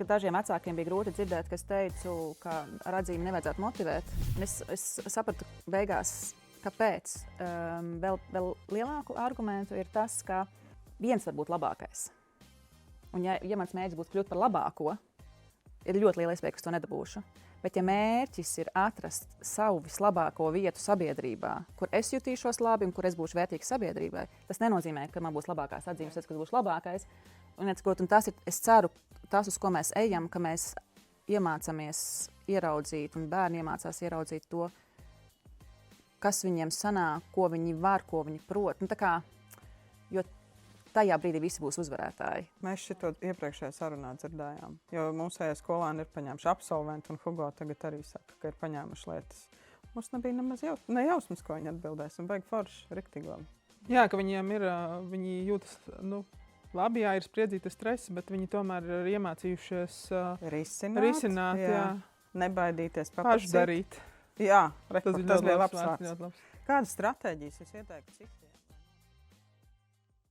ka dažiem vecākiem bija grūti dzirdēt, ka es teicu, ka Radzīmu nevajadzētu motivēt. Es sapratu beigās, kāpēc. Vēl lielāku argumentu ir tas, ka viens var būt labākais. Un ja mans mērķis būtu kļūt par labāko, ir ļoti liela iespēja, ka es to nedabūšu. Bet ja mērķis ir atrast savu vislabāko vietu sabiedrībā, kur es jutīšos labi un kur es būšu vērtīgs sabiedrībai, tas nenozīmē, ka man būs labākās atzīmes, ka es būšu labākais. Un tas ir, es ceru, tas, uz ko mēs ejam, ka mēs iemācāmies ieraudzīt, un bērni iemācās ieraudzīt to, kas viņiem sanāk, ko viņi var, ko viņi prot. Jo tajā brīdī visi būs uzvarētāji. Mēs šito iepriekšējā sarunā dzirdējām, jo mūsējie skolēni ir paņēmuši absolventi, un Hugo tagad arī saka, ka ir paņēmuši lietas. Mums nebija nemaz nejausmas, ko viņi atbildēs, un baigi forši, riktīgi labi. Jā, ka viņiem ir, viņi jūtas, labi, jā, ir spriedzīta stresa, bet viņi tomēr ir iemācījušies risināt, jā. Nebaidīties, pašdarīt. Jā, Tas bija labs vārds. Kādas stratēģijas es ieteiktu citiem?